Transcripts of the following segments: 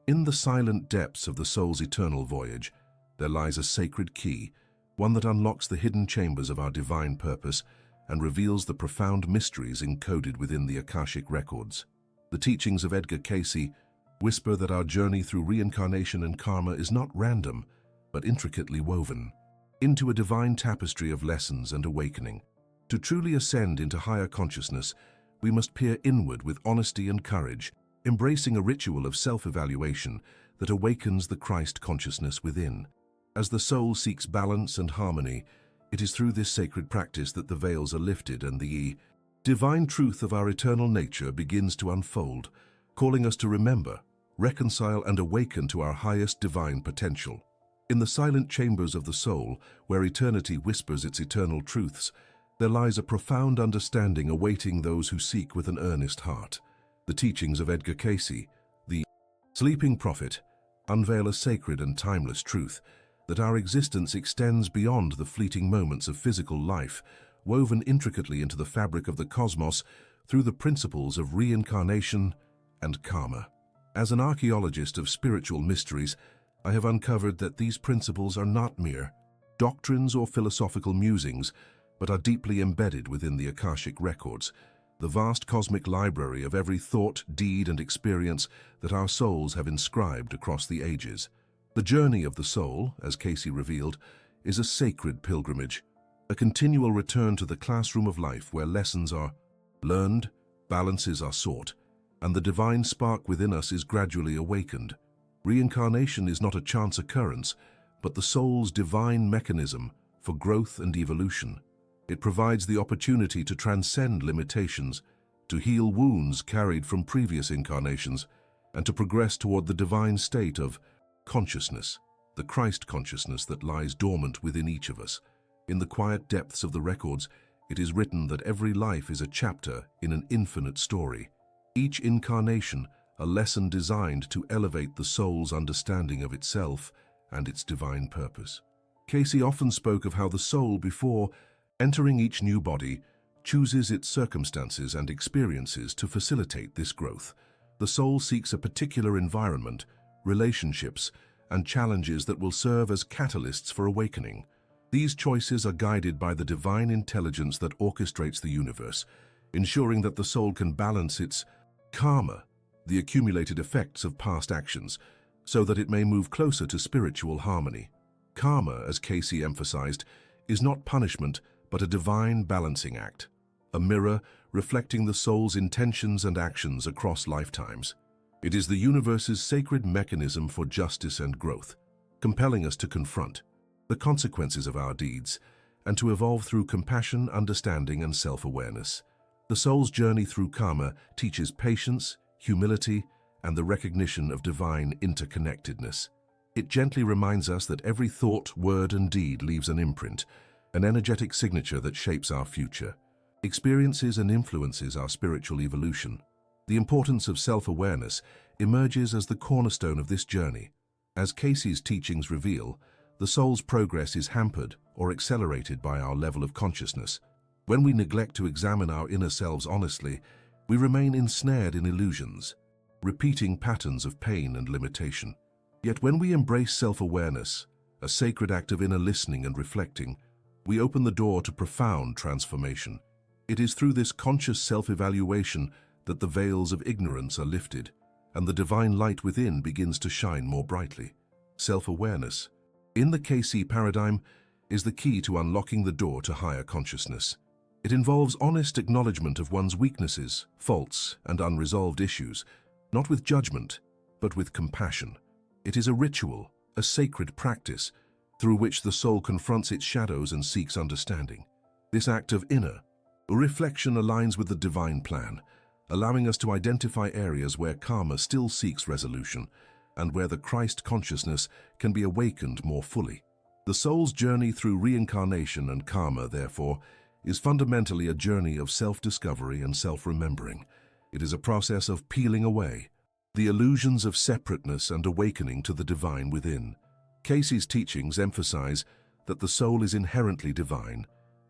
In the silent depths of the soul's eternal voyage, there lies a sacred key, one that unlocks the hidden chambers of our divine purpose and reveals the profound mysteries encoded within the Akashic records. The teachings of Edgar CAYCE whisper that our journey through reincarnation and karma is not random, but intricately woven into a divine tapestry of lessons and awakening. To truly ascend into higher consciousness, we must peer inward with honesty and courage, embracing a ritual of self-evaluation that awakens the Christ consciousness within. As the soul seeks balance and harmony, it is through this sacred practice that the veils are lifted and the divine truth of our eternal nature begins to unfold, calling us to remember, reconcile, and awaken to our highest divine potential. In the silent chambers of the soul, where eternity whispers its eternal truths, there lies a profound understanding awaiting those who seek with an earnest heart. The teachings of Edgar CAYCE, the sleeping prophet, unveil a sacred and timeless truth that our existence extends beyond the fleeting moments of physical life, woven intricately into the fabric of the cosmos through the principles of reincarnation and karma. As an archaeologist of spiritual mysteries, I have uncovered that these principles are not mere doctrines or philosophical musings, but are deeply embedded within the Akashic records, the vast cosmic library of every thought, deed, and experience that our souls have inscribed across the ages. The journey of the soul, as CAYCE revealed, is a sacred pilgrimage, a continual return to the classroom of life where lessons are learned, balances are sought, and the divine spark within us is gradually awakened. Reincarnation is not a chance occurrence, but the soul's divine mechanism for growth and evolution. It provides the opportunity to transcend limitations, to heal wounds carried from previous incarnations, and to progress toward the divine state of consciousness, the Christ consciousness that lies dormant within each of us. In the quiet depths of the records, it is written that every life is a chapter in an infinite story. Each incarnation, a lesson designed to elevate the soul's understanding of itself and its divine purpose. CAYCE often spoke of how the soul, before entering each new body, chooses its circumstances and experiences to facilitate this growth. The soul seeks a particular environment, relationships, and challenges that will serve as catalysts for awakening. These choices are guided by the divine intelligence that orchestrates the universe, ensuring that the soul can balance its karma, the accumulated effects of past actions, so that it may move closer to spiritual harmony. Karma, as CAYCE emphasized, is not punishment, but a divine balancing act, a mirror reflecting the soul's intentions and actions across lifetimes. It is the universe's sacred mechanism for justice and growth, compelling us to confront the consequences of our deeds and to evolve through compassion, understanding, and self-awareness. The soul's journey through karma teaches patience, humility, and the recognition of divine interconnectedness. It gently reminds us that every thought, word, and deed leaves an imprint, an energetic signature that shapes our future, experiences and influences our spiritual evolution. The importance of self-awareness emerges as the cornerstone of this journey. As CAYCE's teachings reveal, the soul's progress is hampered or accelerated by our level of consciousness. When we neglect to examine our inner selves honestly, we remain ensnared in illusions, repeating patterns of pain and limitation. Yet when we embrace self-awareness, a sacred act of inner listening and reflecting, we open the door to profound transformation. It is through this conscious self-evaluation that the veils of ignorance are lifted, and the divine light within begins to shine more brightly. Self-awareness, in the CAYCE paradigm, is the key to unlocking the door to higher consciousness. It involves honest acknowledgement of one's weaknesses, faults, and unresolved issues, not with judgment, but with compassion. It is a ritual, a sacred practice, through which the soul confronts its shadows and seeks understanding. This act of inner reflection aligns with the divine plan, allowing us to identify areas where karma still seeks resolution and where the Christ consciousness can be awakened more fully. The soul's journey through reincarnation and karma, therefore, is fundamentally a journey of self-discovery and self-remembering. It is a process of peeling away the illusions of separateness and awakening to the divine within. CAYCE's teachings emphasize that the soul is inherently divine,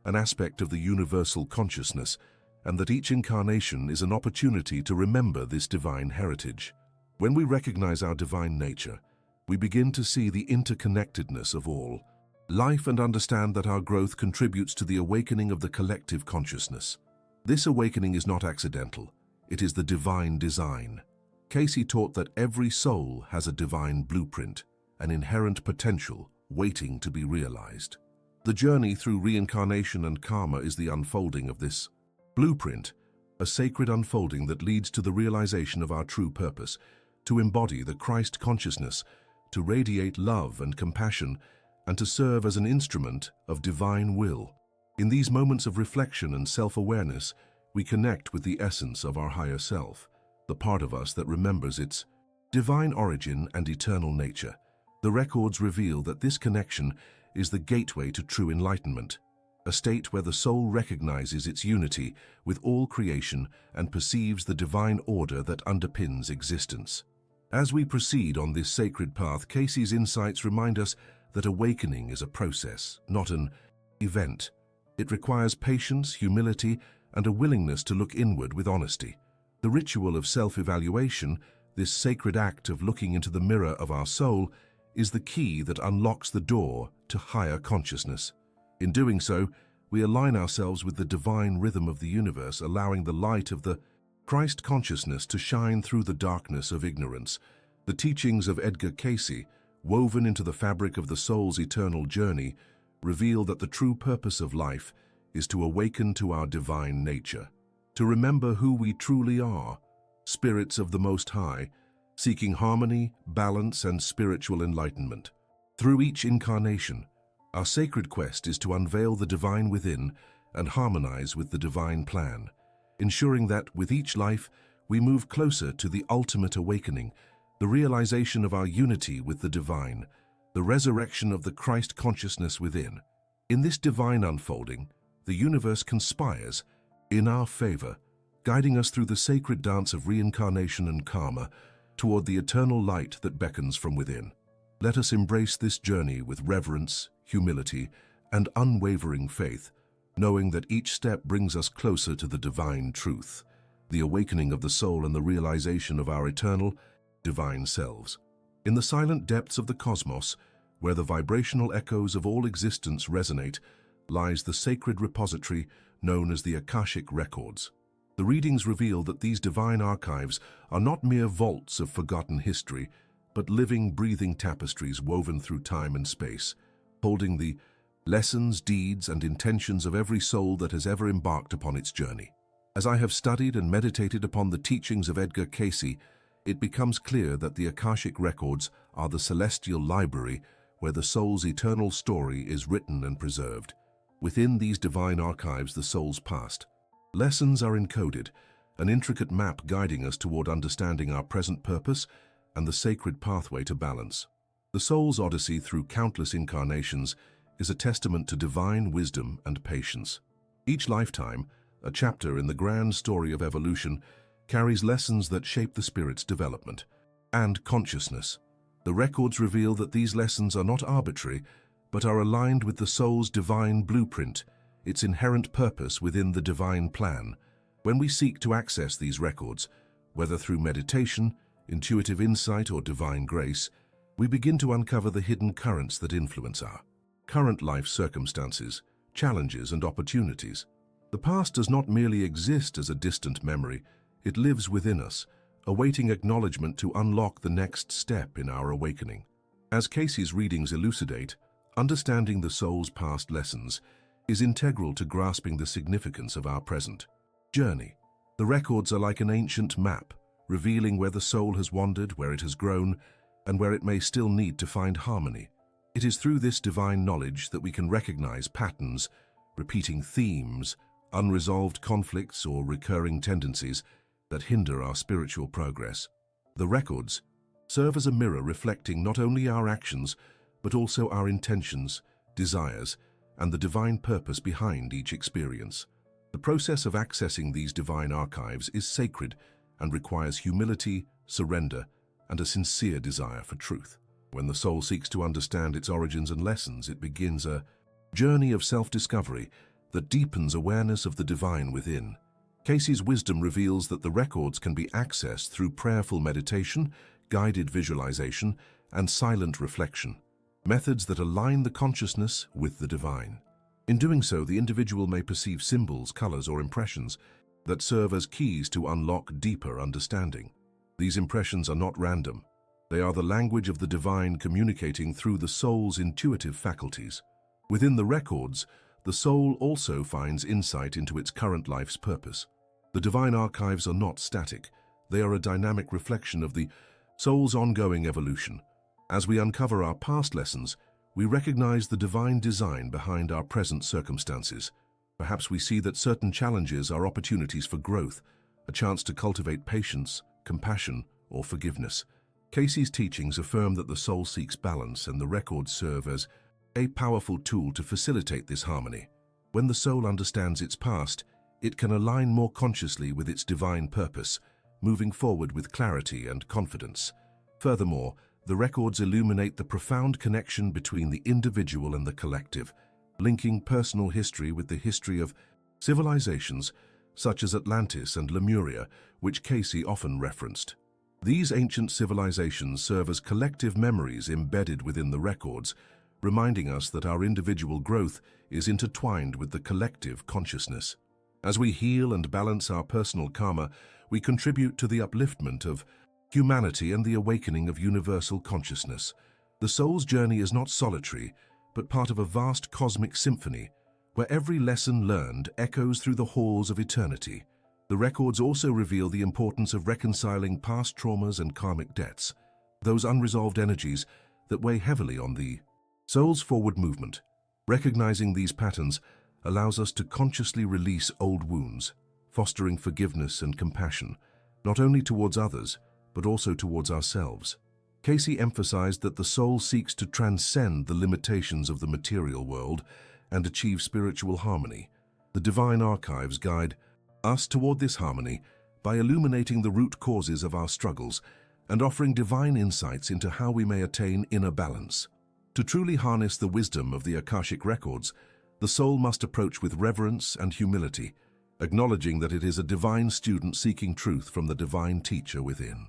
an aspect of the universal consciousness, and that each incarnation is an opportunity to remember this divine heritage. When we recognize our divine nature, we begin to see the interconnectedness of all life and understand that our growth contributes to the awakening of the collective consciousness. This awakening is not accidental, it is the divine design. CAYCE'S taught that every soul has a divine blueprint, an inherent potential waiting to be realized. The journey through reincarnation and karma is the unfolding of this blueprint, a sacred unfolding that leads to the realization of our true purpose, to embody the Christ consciousness, to radiate love and compassion, and to serve as an instrument of divine will. In these moments of reflection and self-awareness, we connect with the essence of our higher self, the part of us that remembers its divine origin and eternal nature. The records reveal that this connection is the gateway to true enlightenment, a state where the soul recognizes its unity with all creation and perceives the divine order that underpins existence. As we proceed on this sacred path, CAYCE'S insights remind us that awakening is a process, not an event. It requires patience, humility, and a willingness to look inward with honesty. The ritual of self-evaluation, this sacred act of looking into the mirror of our soul, is the key that unlocks the door to higher consciousness. In doing so, we align ourselves with the divine rhythm of the universe, allowing the light of the Christ consciousness to shine through the darkness of ignorance. The teachings of Edgar CAYCE'S, woven into the fabric of the soul's eternal journey, reveal that the true purpose of life is to awaken to our divine nature, to remember who we truly are, spirits of the Most High, seeking harmony, balance, and spiritual enlightenment. Through each incarnation, our sacred quest is to unveil the divine within and harmonize with the divine plan, ensuring that, with each life, we move closer to the ultimate awakening, the realization of our unity with the divine, the resurrection of the Christ consciousness within. In this divine unfolding, the universe conspires in our favor, guiding us through the sacred dance of reincarnation and karma toward the eternal light that beckons from within. Let us embrace this journey with reverence, humility, and unwavering faith, knowing that each step brings us closer to the divine truth, the awakening of the soul and the realization of our eternal, divine selves. In the silent depths of the cosmos, where the vibrational echoes of all existence resonate, lies the sacred repository known as the Akashic Records. The readings reveal that these divine archives are not mere vaults of forgotten history, but living, breathing tapestries woven through time and space, holding the lessons, deeds, and intentions of every soul that has ever embarked upon its journey. As I have studied and meditated upon the teachings of Edgar CAYCE'S, it becomes clear that the Akashic Records are the celestial library where the soul's eternal story is written and preserved. Within these divine archives, the soul's past lessons are encoded, an intricate map guiding us toward understanding our present purpose and the sacred pathway to balance. The soul's odyssey through countless incarnations is a testament to divine wisdom and patience. Each lifetime, a chapter in the grand story of evolution, carries lessons that shape the spirit's development and consciousness. The records reveal that these lessons are not arbitrary, but are aligned with the soul's divine blueprint, its inherent purpose within the divine plan. When we seek to access these records, whether through meditation, intuitive insight, or divine grace, we begin to uncover the hidden currents that influence our current life circumstances, challenges, and opportunities. The past does not merely exist as a distant memory, it lives within us, awaiting acknowledgement to unlock the next step in our awakening. As CAYCE'S readings elucidate, understanding the soul's past lessons is integral to grasping the significance of our present journey. The records are like an ancient map, revealing where the soul has wandered, where it has grown, and where it may still need to find harmony. It is through this divine knowledge that we can recognize patterns, repeating themes, unresolved conflicts, or recurring tendencies that hinder our spiritual progress. The records serve as a mirror reflecting not only our actions, but also our intentions, desires, and the divine purpose behind each experience. The process of accessing these divine archives is sacred and requires humility, surrender, and a sincere desire for truth. When the soul seeks to understand its origins and lessons, it begins a journey of self-discovery that deepens awareness of the divine within. CAYCE'S wisdom reveals that the records can be accessed through prayerful meditation guided visualization, and silent reflection, methods that align the consciousness with the divine. In doing so, the individual may perceive symbols, colors, or impressions that serve as keys to unlock deeper understanding. These impressions are not random. They are the language of the divine communicating through the soul's intuitive faculties. Within the records, the soul also finds insight into its current life's purpose. The divine archives are not static. They are a dynamic reflection of the soul's ongoing evolution. As we uncover our past lessons, we recognize the divine design behind our present circumstances. Perhaps we see that certain challenges are opportunities for growth, a chance to cultivate patience, compassion, or forgiveness. CAYCE'S teachings affirm that the soul seeks balance, and the records serve as a powerful tool to facilitate this harmony. When the soul understands its past, it can align more consciously with its divine purpose, moving forward with clarity and confidence. Furthermore, the records illuminate the profound connection between the individual and the collective, linking personal history with the history of civilizations such as Atlantis and Lemuria, which CAYCE often referenced. These ancient civilizations serve as collective memories embedded within the records, reminding us that our individual growth is intertwined with the collective consciousness. As we heal and balance our personal karma, we contribute to the upliftment of humanity and the awakening of universal consciousness. The soul's journey is not solitary, but part of a vast cosmic symphony, where every lesson learned echoes through the halls of eternity. The records also reveal the importance of reconciling past traumas and karmic debts, those unresolved energies that weigh heavily on the soul's forward movement. Recognizing these patterns allows us to consciously release old wounds, fostering forgiveness and compassion, not only towards others, but also towards ourselves. CAYCE emphasized that the soul seeks to transcend the limitations of the material world and achieve spiritual harmony. The divine archives guide us toward this harmony by illuminating the root causes of our struggles and offering divine insights into how we may attain inner balance. To truly harness the wisdom of the Akashic records, the soul must approach with reverence and humility, acknowledging that it is a divine student seeking truth from the divine teacher within.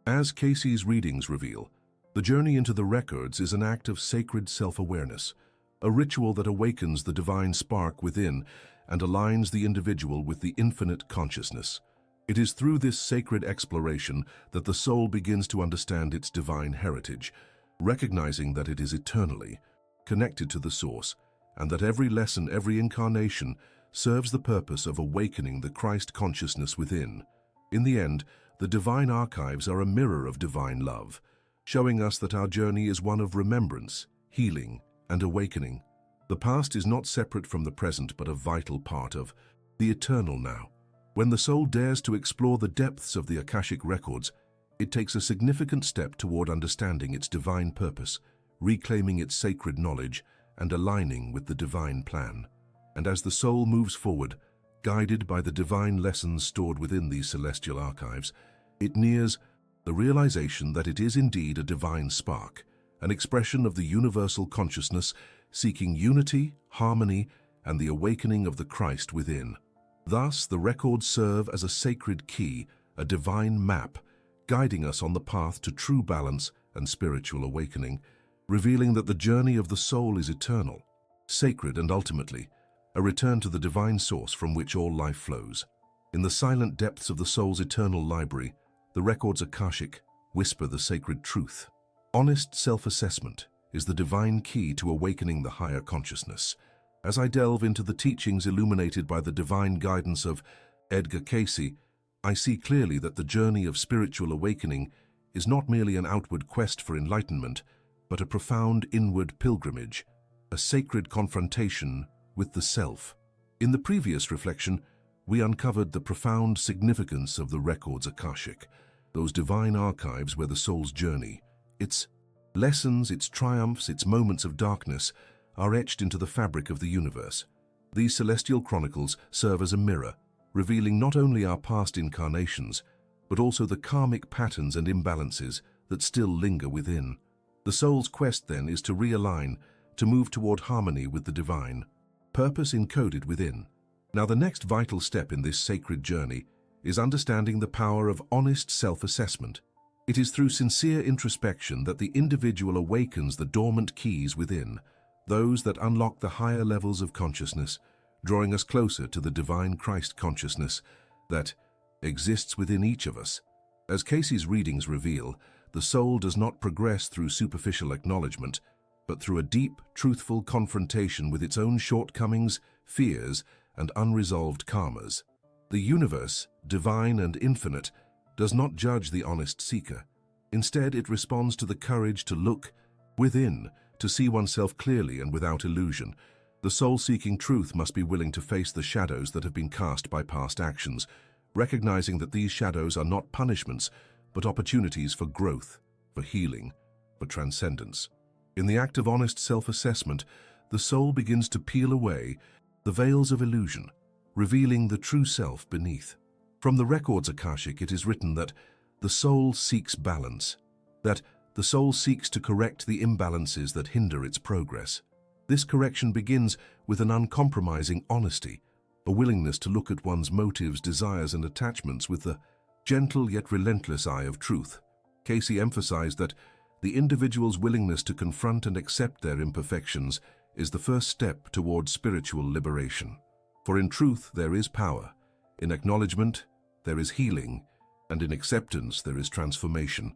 As CAYCE'S readings reveal, the journey into the records is an act of sacred self-awareness, a ritual that awakens the divine spark within and aligns the individual with the infinite consciousness. It is through this sacred exploration that the soul begins to understand its divine heritage, recognizing that it is eternally connected to the source, and that every lesson, every incarnation, serves the purpose of awakening the Christ consciousness within. In the end, the divine archives are a mirror of divine love, showing us that our journey is one of remembrance, healing, and awakening. The past is not separate from the present, but a vital part of the eternal now. When the soul dares to explore the depths of the Akashic records, it takes a significant step toward understanding its divine purpose, reclaiming its sacred knowledge, and aligning with the divine plan. And as the soul moves forward, guided by the divine lessons stored within these celestial archives, it nears the realization that it is indeed a divine spark, an expression of the universal consciousness seeking unity, harmony, and the awakening of the Christ within. Thus, the records serve as a sacred key, a divine map, guiding us on the path to true balance and spiritual awakening, revealing that the journey of the soul is eternal, sacred, and ultimately a return to the divine source from which all life flows. In the silent depths of the soul's eternal library, the records Akashic whisper the sacred truth. Honest self-assessment is the divine key to awakening the higher consciousness. As I delve into the teachings illuminated by the divine guidance of Edgar CAYCE, I see clearly that the journey of spiritual awakening is not merely an outward quest for enlightenment, but a profound inward pilgrimage, a sacred confrontation with the self. In the previous reflection, we uncovered the profound significance of the records Akashic, those divine archives where the soul's journey, its lessons, its triumphs, its moments of darkness, are etched into the fabric of the universe. These celestial chronicles serve as a mirror, revealing not only our past incarnations, but also the karmic patterns and imbalances that still linger within. The soul's quest, then, is to realign, to move toward harmony with the divine, purpose encoded within. Now, the next vital step in this sacred journey is understanding the power of honest self-assessment. It is through sincere introspection that the individual awakens the dormant keys within, those that unlock the higher levels of consciousness, drawing us closer to the divine Christ consciousness that exists within each of us. As CAYCE'S readings reveal, the soul does not progress through superficial acknowledgement, but through a deep, truthful confrontation with its own shortcomings, fears, and unresolved karmas. The universe, divine and infinite, does not judge the honest seeker. Instead, it responds to the courage to look within, to see oneself clearly and without illusion. The soul seeking truth must be willing to face the shadows that have been cast by past actions, recognizing that these shadows are not punishments, but opportunities for growth, for healing, for transcendence. In the act of honest self-assessment, the soul begins to peel away the veils of illusion, revealing the true self beneath. From the records Akashic, it is written that the soul seeks balance, that the soul seeks to correct the imbalances that hinder its progress. This correction begins with an uncompromising honesty, a willingness to look at one's motives, desires, and attachments with the gentle yet relentless eye of truth. CAYCE emphasized that the individual's willingness to confront and accept their imperfections is the first step toward spiritual liberation. For in truth there is power, in acknowledgement there is healing, and in acceptance there is transformation.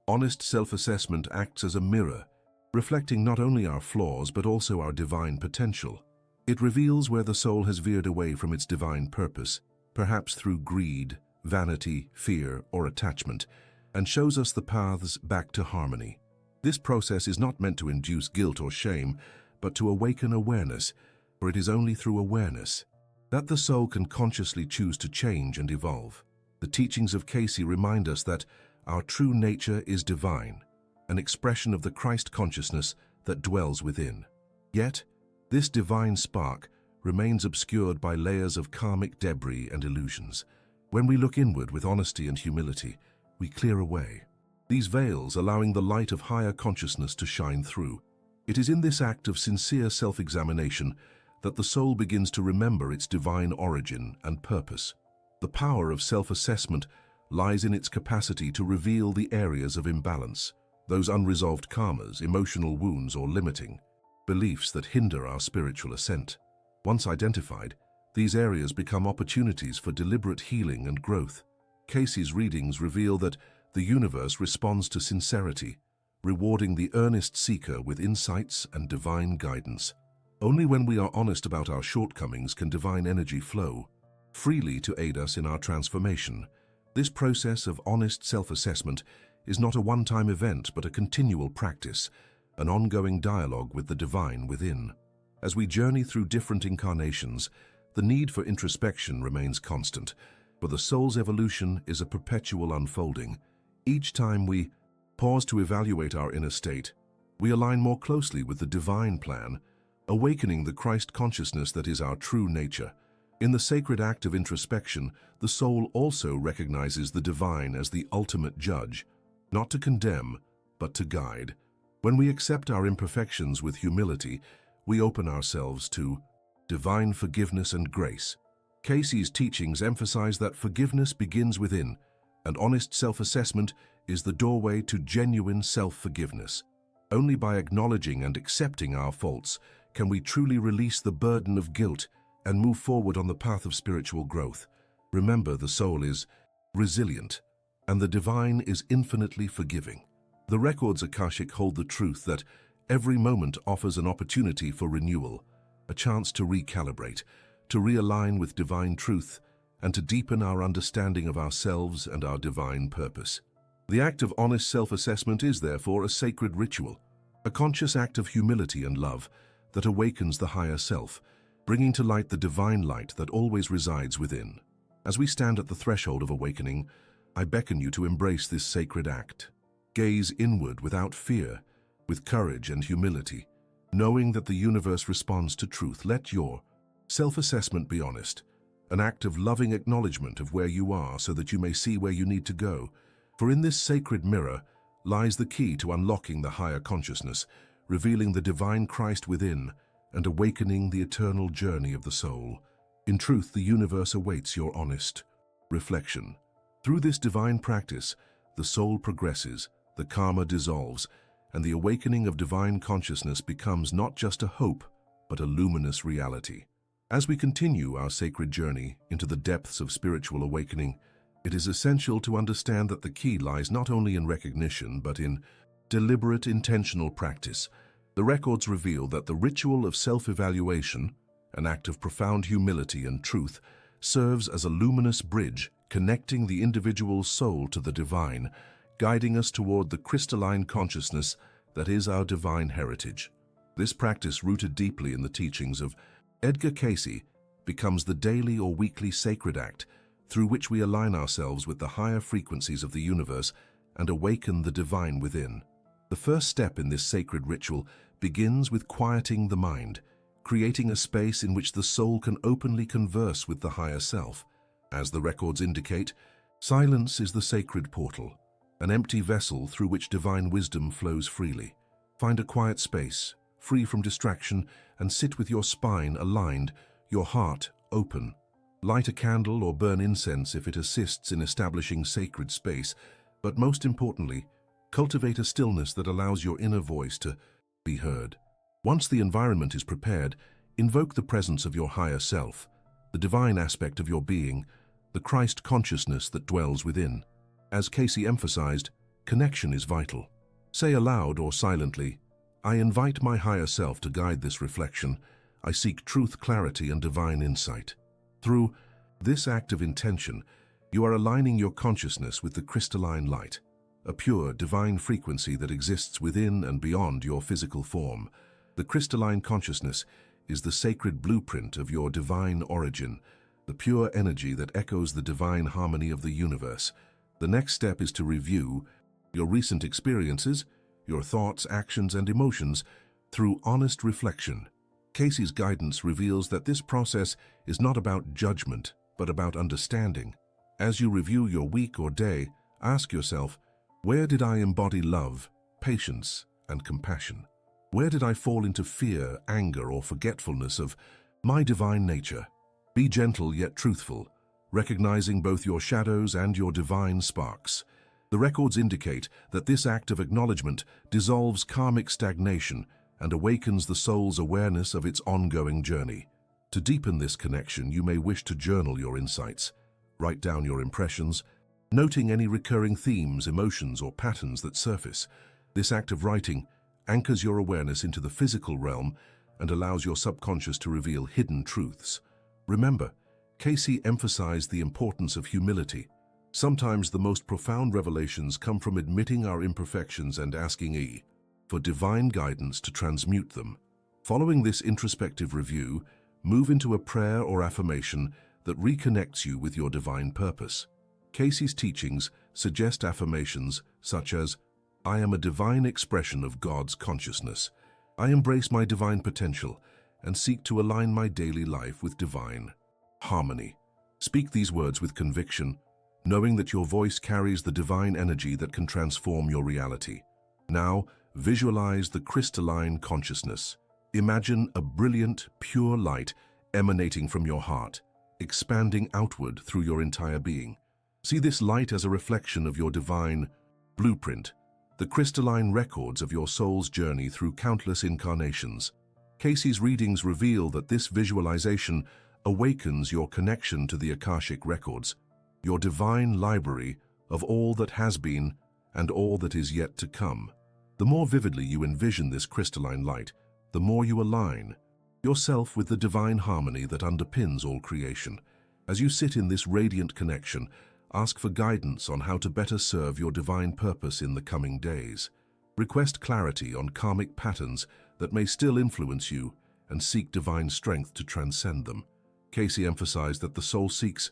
Honest self-assessment acts as a mirror, reflecting not only our flaws but also our divine potential. It reveals where the soul has veered away from its divine purpose, perhaps through greed, vanity, fear, or attachment, and shows us the paths back to harmony. This process is not meant to induce guilt or shame, but to awaken awareness, for it is only through awareness that the soul can consciously choose to change and evolve. The teachings of CAYCE remind us that our true nature is divine, an expression of the Christ consciousness that dwells within. Yet, this divine spark remains obscured by layers of karmic debris and illusions. When we look inward with honesty and humility, we clear away these veils, allowing the light of higher consciousness to shine through. It is in this act of sincere self-examination that the soul begins to remember its divine origin and purpose. The power of self-assessment lies in its capacity to reveal the areas of imbalance, those unresolved karmas, emotional wounds, or limiting beliefs that hinder our spiritual ascent. Once identified, these areas become opportunities for deliberate healing and growth. CAYCE'S readings reveal that the universe responds to sincerity, rewarding the earnest seeker with insights and divine guidance. Only when we are honest about our shortcomings can divine energy flow freely to aid us in our transformation. This process of honest self-assessment is not a one-time event but a continual practice, an ongoing dialogue with the divine within. As we journey through different incarnations, the need for introspection remains constant, for the soul's evolution is a perpetual unfolding. Each time we pause to evaluate our inner state, we align more closely with the divine plan, awakening the Christ consciousness that is our true nature. In the sacred act of introspection, the soul also recognizes the divine as the ultimate judge, not to condemn, but to guide. When we accept our imperfections with humility, we open ourselves to divine forgiveness and grace. CAYCE'S teachings emphasize that forgiveness begins within, and honest self-assessment is the doorway to genuine self-forgiveness. Only by acknowledging and accepting our faults can we truly release the burden of guilt and move forward on the path of spiritual growth. Remember, the soul is resilient, and the divine is infinitely forgiving. The records Akashic hold the truth that every moment offers an opportunity for renewal, a chance to recalibrate, to realign with divine truth, and to deepen our understanding of ourselves and our divine purpose. The act of honest self-assessment is therefore a sacred ritual, a conscious act of humility and love that awakens the higher self, bringing to light the divine light that always resides within. As we stand at the threshold of awakening, I beckon you to embrace this sacred act. Gaze inward without fear, with courage and humility, knowing that the universe responds to truth. Let your self-assessment be honest, an act of loving acknowledgement of where you are so that you may see where you need to go. For in this sacred mirror lies the key to unlocking the higher consciousness, revealing the divine Christ within, and awakening the eternal journey of the soul. In truth, the universe awaits your honest reflection. Through this divine practice, the soul progresses, the karma dissolves, and the awakening of divine consciousness becomes not just a hope, but a luminous reality. As we continue our sacred journey into the depths of spiritual awakening, it is essential to understand that the key lies not only in recognition, but in deliberate, intentional practice. The records reveal that the ritual of self-evaluation, an act of profound humility and truth, serves as a luminous bridge connecting the individual's soul to the divine, guiding us toward the crystalline consciousness that is our divine heritage. This practice, rooted deeply in the teachings of Edgar CAYCE'S, becomes the daily or weekly sacred act through which we align ourselves with the higher frequencies of the universe and awaken the divine within. The first step in this sacred ritual begins with quieting the mind, creating a space in which the soul can openly converse with the higher self. As the records indicate, silence is the sacred portal, an empty vessel through which divine wisdom flows freely. Find a quiet space, free from distraction, and sit with your spine aligned, your heart open. Light a candle or burn incense if it assists in establishing sacred space, but most importantly, cultivate a stillness that allows your inner voice to be heard. Once the environment is prepared, invoke the presence of your higher self, the divine aspect of your being, the Christ consciousness that dwells within. As CAYCE'S emphasized, connection is vital. Say aloud or silently, "I invite my higher self to guide this reflection. I seek truth, clarity, and divine insight." Through this act of intention, you are aligning your consciousness with the crystalline light, a pure, divine frequency that exists within and beyond your physical form. The crystalline consciousness is the sacred blueprint of your divine origin, the pure energy that echoes the divine harmony of the universe. The next step is to review your recent experiences, your thoughts, actions, and emotions through honest reflection. CAYCE'S guidance reveals that this process is not about judgment, but about understanding. As you review your week or day, ask yourself, where did I embody love, patience, and compassion? Where did I fall into fear, anger, or forgetfulness of my divine nature? Be gentle yet truthful, recognizing both your shadows and your divine sparks. The records indicate that this act of acknowledgement dissolves karmic stagnation and awakens the soul's awareness of its ongoing journey. To deepen this connection, you may wish to journal your insights. Write down your impressions, noting any recurring themes, emotions, or patterns that surface. This act of writing anchors your awareness into the physical realm and allows your subconscious to reveal hidden truths. Remember, CAYCE'S emphasized the importance of humility. Sometimes the most profound revelations come from admitting our imperfections and asking for divine guidance to transmute them. Following this introspective review, move into a prayer or affirmation that reconnects you with your divine purpose. CAYCE'S teachings suggest affirmations such as, "I am a divine expression of God's consciousness. I embrace my divine potential and seek to align my daily life with divine harmony." Speak these words with conviction, knowing that your voice carries the divine energy that can transform your reality. Now, visualize the crystalline consciousness. Imagine a brilliant, pure light emanating from your heart, expanding outward through your entire being. See this light as a reflection of your divine blueprint, the crystalline records of your soul's journey through countless incarnations. CAYCE'S readings reveal that this visualization awakens your connection to the Akashic records, your divine library of all that has been and all that is yet to come. The more vividly you envision this crystalline light, the more you align yourself with the divine harmony that underpins all creation. As you sit in this radiant connection, ask for guidance on how to better serve your divine purpose in the coming days. Request clarity on karmic patterns that may still influence you and seek divine strength to transcend them. CAYCE'S emphasized that the soul seeks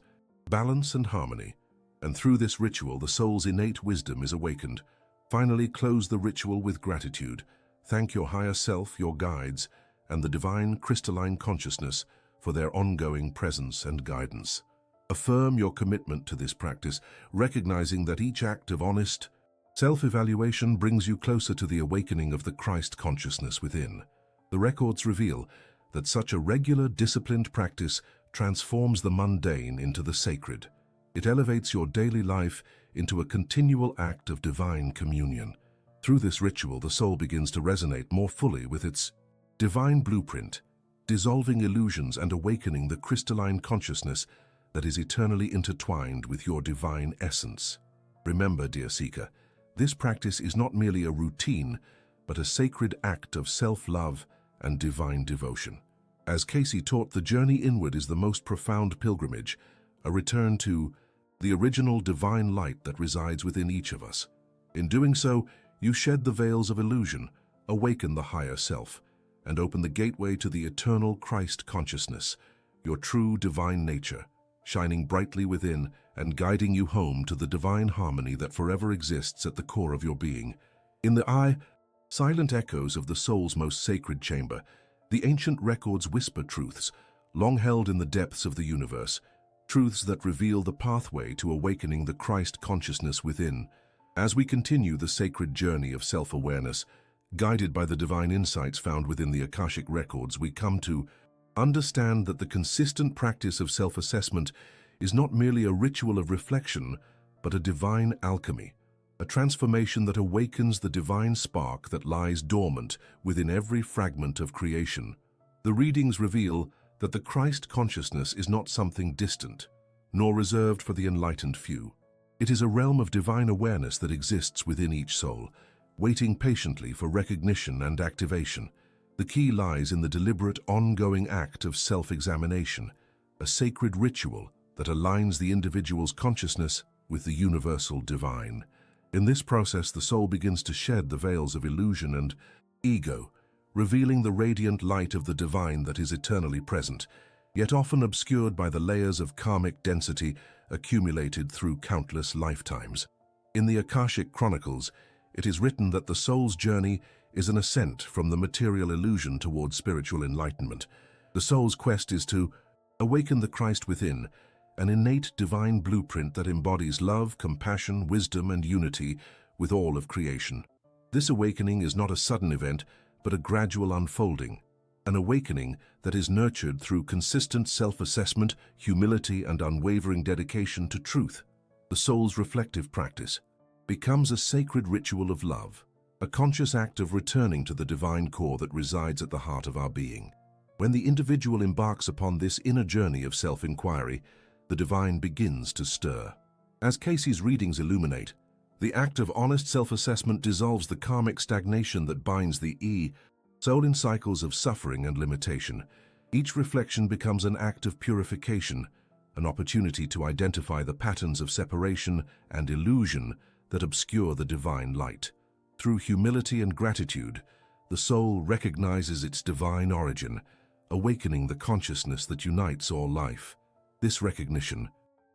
balance and harmony, and through this ritual the soul's innate wisdom is awakened. Finally, close the ritual with gratitude. Thank your higher self, your guides, and the divine crystalline consciousness for their ongoing presence and guidance. Affirm your commitment to this practice, recognizing that each act of honest self-evaluation brings you closer to the awakening of the Christ consciousness within. The records reveal that such a regular, disciplined practice transforms the mundane into the sacred. It elevates your daily life into a continual act of divine communion. Through this ritual, the soul begins to resonate more fully with its divine blueprint, dissolving illusions and awakening the crystalline consciousness that is eternally intertwined with your divine essence. Remember, dear seeker, this practice is not merely a routine, but a sacred act of self-love and divine devotion. As CAYCE'S taught, the journey inward is the most profound pilgrimage, a return to the original divine light that resides within each of us. In doing so, you shed the veils of illusion, awaken the higher self, and open the gateway to the eternal Christ consciousness, your true divine nature, shining brightly within and guiding you home to the divine harmony that forever exists at the core of your being. In the silent echoes of the soul's most sacred chamber, the ancient records whisper truths, long held in the depths of the universe, truths that reveal the pathway to awakening the Christ consciousness within. As we continue the sacred journey of self-awareness, guided by the divine insights found within the Akashic records, we come to understand that the consistent practice of self-assessment is not merely a ritual of reflection, but a divine alchemy, a transformation that awakens the divine spark that lies dormant within every fragment of creation. The readings reveal that the Christ consciousness is not something distant, nor reserved for the enlightened few. It is a realm of divine awareness that exists within each soul, waiting patiently for recognition and activation. The key lies in the deliberate, ongoing act of self-examination, a sacred ritual that aligns the individual's consciousness with the universal divine. In this process, the soul begins to shed the veils of illusion and ego, revealing the radiant light of the divine that is eternally present, yet often obscured by the layers of karmic density accumulated through countless lifetimes. In the Akashic Chronicles, it is written that the soul's journey is an ascent from the material illusion towards spiritual enlightenment. The soul's quest is to awaken the Christ within, an innate divine blueprint that embodies love, compassion, wisdom, and unity with all of creation. This awakening is not a sudden event, but a gradual unfolding, an awakening that is nurtured through consistent self-assessment, humility, and unwavering dedication to truth. The soul's reflective practice becomes a sacred ritual of love, a conscious act of returning to the divine core that resides at the heart of our being. When the individual embarks upon this inner journey of self-inquiry, the divine begins to stir. As CAYCE'S readings illuminate, the act of honest self-assessment dissolves the karmic stagnation that binds the soul in cycles of suffering and limitation. Each reflection becomes an act of purification, an opportunity to identify the patterns of separation and illusion that obscure the divine light. Through humility and gratitude, the soul recognizes its divine origin, awakening the consciousness that unites all life. This recognition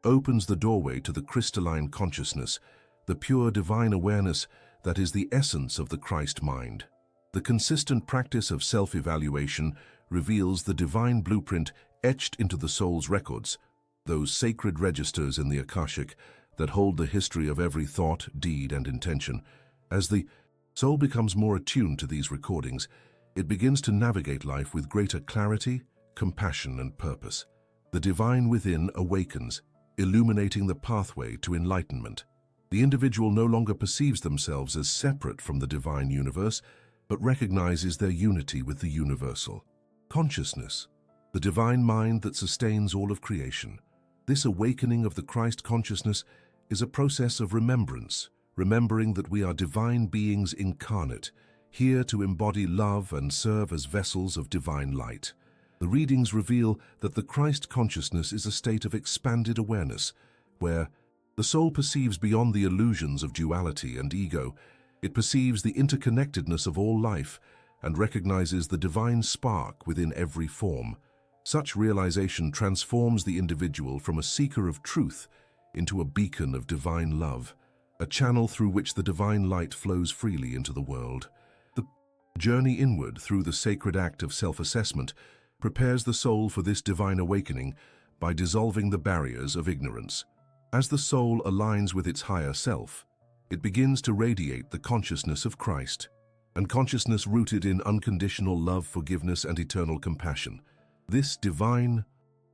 opens the doorway to the crystalline consciousness, the pure divine awareness that is the essence of the Christ mind. The consistent practice of self-evaluation reveals the divine blueprint etched into the soul's records, those sacred registers in the Akashic that hold the history of every thought, deed, and intention. As the soul becomes more attuned to these recordings, it begins to navigate life with greater clarity, compassion, and purpose. The divine within awakens, illuminating the pathway to enlightenment. The individual no longer perceives themselves as separate from the divine universe, but recognizes their unity with the universal consciousness, the divine mind that sustains all of creation. This awakening of the Christ consciousness is a process of remembrance, remembering that we are divine beings incarnate, here to embody love and serve as vessels of divine light. The readings reveal that the Christ consciousness is a state of expanded awareness, where the soul perceives beyond the illusions of duality and ego. It perceives the interconnectedness of all life and recognizes the divine spark within every form. Such realization transforms the individual from a seeker of truth into a beacon of divine love, a channel through which the divine light flows freely into the world. The journey inward through the sacred act of self-assessment prepares the soul for this divine awakening by dissolving the barriers of ignorance. As the soul aligns with its higher self, it begins to radiate the consciousness of Christ, and consciousness rooted in unconditional love, forgiveness, and eternal compassion. This divine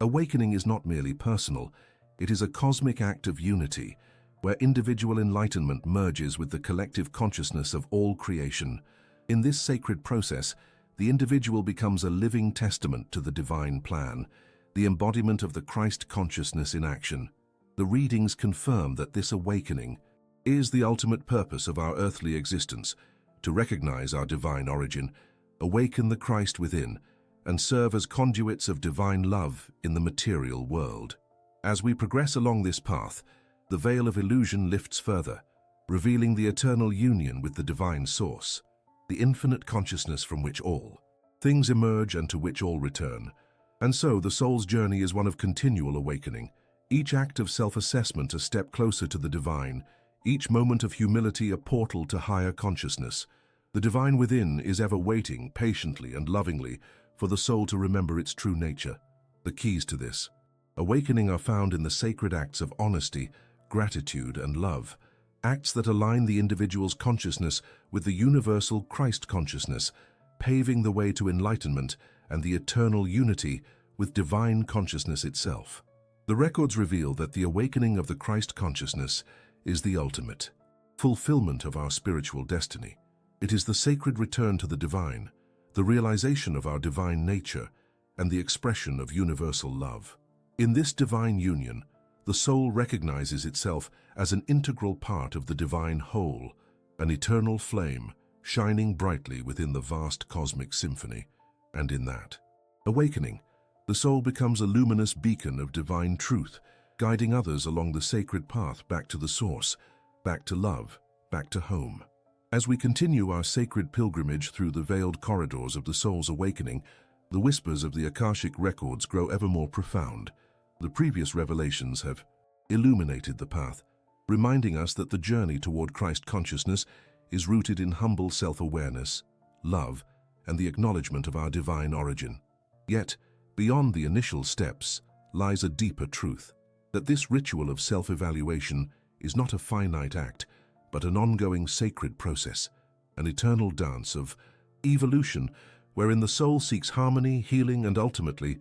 awakening is not merely personal, it is a cosmic act of unity, where individual enlightenment merges with the collective consciousness of all creation. In this sacred process, the individual becomes a living testament to the divine plan, the embodiment of the Christ consciousness in action. The readings confirm that this awakening is the ultimate purpose of our earthly existence, to recognize our divine origin, awaken the Christ within, and serve as conduits of divine love in the material world. As we progress along this path, the veil of illusion lifts further, revealing the eternal union with the divine source, the infinite consciousness from which all things emerge and to which all return. And so the soul's journey is one of continual awakening, each act of self-assessment a step closer to the divine, each moment of humility a portal to higher consciousness. The divine within is ever waiting, patiently and lovingly, for the soul to remember its true nature. The keys to this awakening are found in the sacred acts of honesty, gratitude, and love, acts that align the individual's consciousness with the universal Christ consciousness, paving the way to enlightenment and the eternal unity with divine consciousness itself. The records reveal that the awakening of the Christ consciousness is the ultimate fulfillment of our spiritual destiny. It is the sacred return to the divine, the realization of our divine nature, and the expression of universal love. In this divine union, the soul recognizes itself as an integral part of the divine whole, an eternal flame shining brightly within the vast cosmic symphony. And in that awakening, the soul becomes a luminous beacon of divine truth, guiding others along the sacred path back to the source, back to love, back to home. As we continue our sacred pilgrimage through the veiled corridors of the soul's awakening, the whispers of the Akashic records grow ever more profound. The previous revelations have illuminated the path, reminding us that the journey toward Christ consciousness is rooted in humble self-awareness, love, and the acknowledgement of our divine origin. Yet, beyond the initial steps lies a deeper truth, that this ritual of self-evaluation is not a finite act, but an ongoing sacred process, an eternal dance of evolution wherein the soul seeks harmony, healing, and ultimately,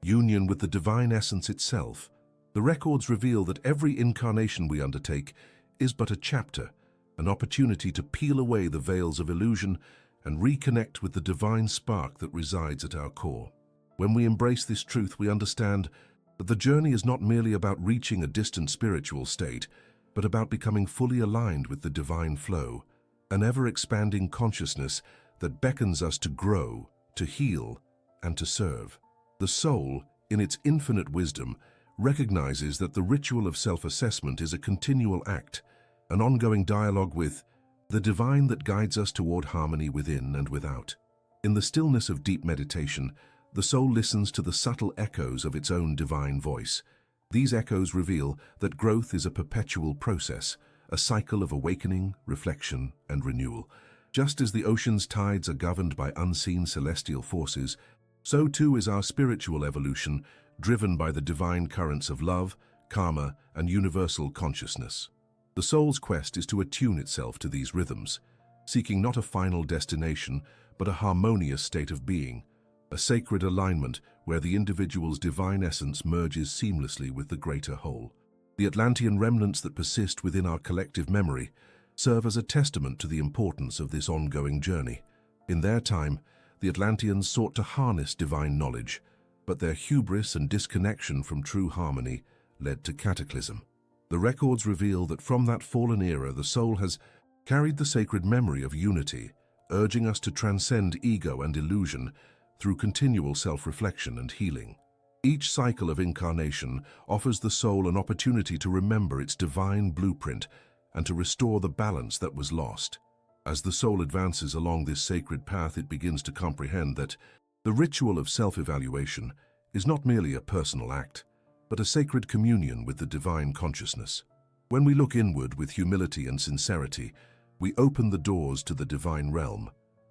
union with the divine essence itself. The records reveal that every incarnation we undertake is but a chapter, an opportunity to peel away the veils of illusion and reconnect with the divine spark that resides at our core. When we embrace this truth, we understand that the journey is not merely about reaching a distant spiritual state, but about becoming fully aligned with the divine flow, an ever-expanding consciousness that beckons us to grow, to heal, and to serve. The soul, in its infinite wisdom, recognizes that the ritual of self-assessment is a continual act, an ongoing dialogue with the divine that guides us toward harmony within and without. In the stillness of deep meditation, the soul listens to the subtle echoes of its own divine voice. These echoes reveal that growth is a perpetual process, a cycle of awakening, reflection, and renewal. Just as the ocean's tides are governed by unseen celestial forces, so too is our spiritual evolution, driven by the divine currents of love, karma, and universal consciousness. The soul's quest is to attune itself to these rhythms, seeking not a final destination, but a harmonious state of being, a sacred alignment where the individual's divine essence merges seamlessly with the greater whole. The Atlantean remnants that persist within our collective memory serve as a testament to the importance of this ongoing journey. In their time, the Atlanteans sought to harness divine knowledge, but their hubris and disconnection from true harmony led to cataclysm. The records reveal that from that fallen era, the soul has carried the sacred memory of unity, urging us to transcend ego and illusion through continual self-reflection and healing. Each cycle of incarnation offers the soul an opportunity to remember its divine blueprint and to restore the balance that was lost. As the soul advances along this sacred path, it begins to comprehend that the ritual of self-evaluation is not merely a personal act, but a sacred communion with the divine consciousness. When we look inward with humility and sincerity, we open the doors to the divine realm.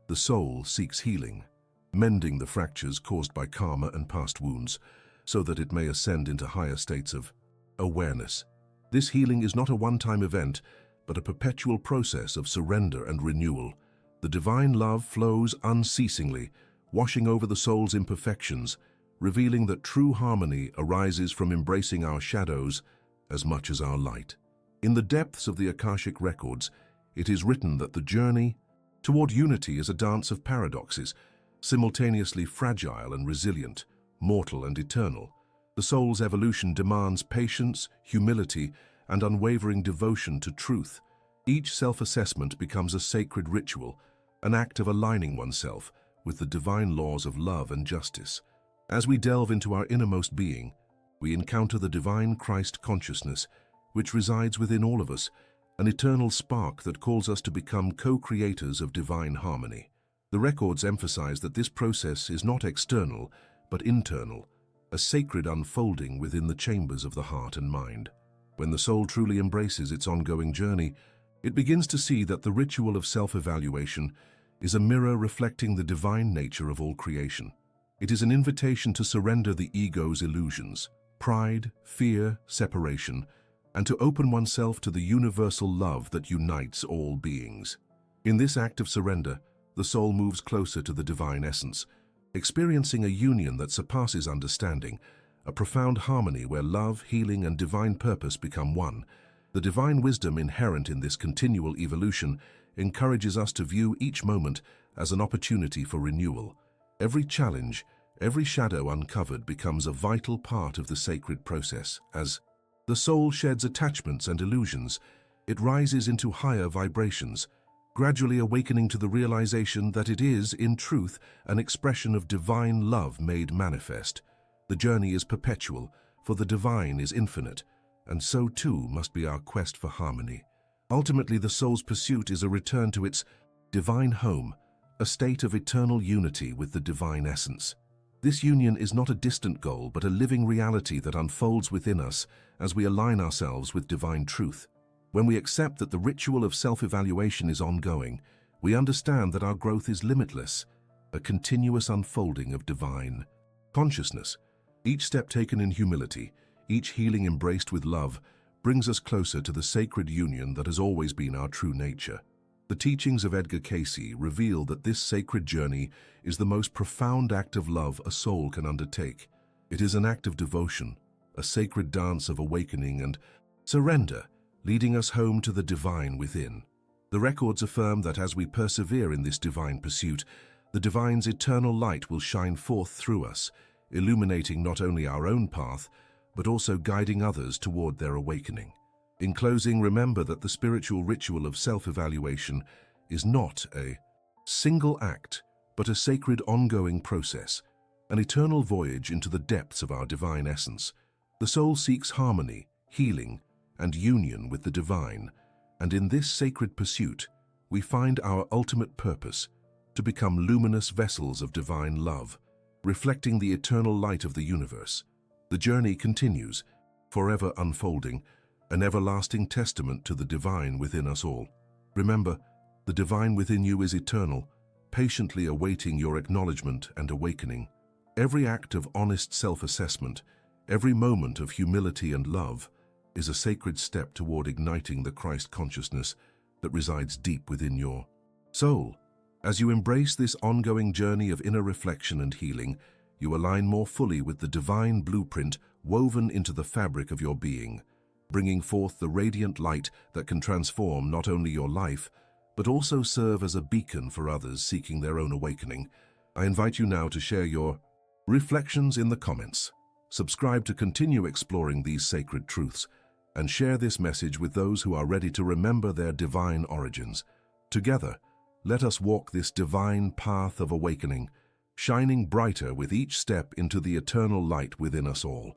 The soul seeks healing, mending the fractures caused by karma and past wounds, so that it may ascend into higher states of awareness. This healing is not a one-time event, but a perpetual process of surrender and renewal. The divine love flows unceasingly, washing over the soul's imperfections, revealing that true harmony arises from embracing our shadows as much as our light. In the depths of the Akashic records, it is written that the journey toward unity is a dance of paradoxes, simultaneously fragile and resilient, mortal and eternal. The soul's evolution demands patience, humility, and unwavering devotion to truth. Each self-assessment becomes a sacred ritual, an act of aligning oneself with the divine laws of love and justice. As we delve into our innermost being, we encounter the divine Christ consciousness, which resides within all of us, an eternal spark that calls us to become co-creators of divine harmony. The records emphasize that this process is not external, but internal, a sacred unfolding within the chambers of the heart and mind. When the soul truly embraces its ongoing journey, it begins to see that the ritual of self-evaluation is a mirror reflecting the divine nature of all creation. It is an invitation to surrender the ego's illusions, pride, fear, separation, and to open oneself to the universal love that unites all beings. In this act of surrender, the soul moves closer to the divine essence, experiencing a union that surpasses understanding, a profound harmony where love, healing, and divine purpose become one. The divine wisdom inherent in this continual evolution encourages us to view each moment as an opportunity for renewal. Every challenge, every shadow uncovered becomes a vital part of the sacred process. As the soul sheds attachments and illusions, it rises into higher vibrations, gradually awakening to the realization that it is, in truth, an expression of divine love made manifest. The journey is perpetual, for the divine is infinite, and so too must be our quest for harmony. Ultimately, the soul's pursuit is a return to its divine home, a state of eternal unity with the divine essence. This union is not a distant goal, but a living reality that unfolds within us as we align ourselves with divine truth. When we accept that the ritual of self-evaluation is ongoing, we understand that our growth is limitless, a continuous unfolding of divine consciousness. Each step taken in humility, each healing embraced with love, brings us closer to the sacred union that has always been our true nature. The teachings of Edgar CAYCE'S reveal that this sacred journey is the most profound act of love a soul can undertake. It is an act of devotion, a sacred dance of awakening and surrender, leading us home to the divine within. The records affirm that as we persevere in this divine pursuit, the divine's eternal light will shine forth through us, illuminating not only our own path, but also guiding others toward their awakening. In closing, remember that the spiritual ritual of self-evaluation is not a single act, but a sacred ongoing process, an eternal voyage into the depths of our divine essence. The soul seeks harmony, healing, and union with the divine, and in this sacred pursuit, we find our ultimate purpose, to become luminous vessels of divine love, reflecting the eternal light of the universe. The journey continues, forever unfolding, an everlasting testament to the divine within us all. Remember, the divine within you is eternal, patiently awaiting your acknowledgement and awakening. Every act of honest self-assessment, every moment of humility and love, is a sacred step toward igniting the Christ consciousness that resides deep within your soul. As you embrace this ongoing journey of inner reflection and healing, you align more fully with the divine blueprint woven into the fabric of your being, bringing forth the radiant light that can transform not only your life, but also serve as a beacon for others seeking their own awakening. I invite you now to share your reflections in the comments. Subscribe to continue exploring these sacred truths, and share this message with those who are ready to remember their divine origins. Together, let us walk this divine path of awakening, shining brighter with each step into the eternal light within us all.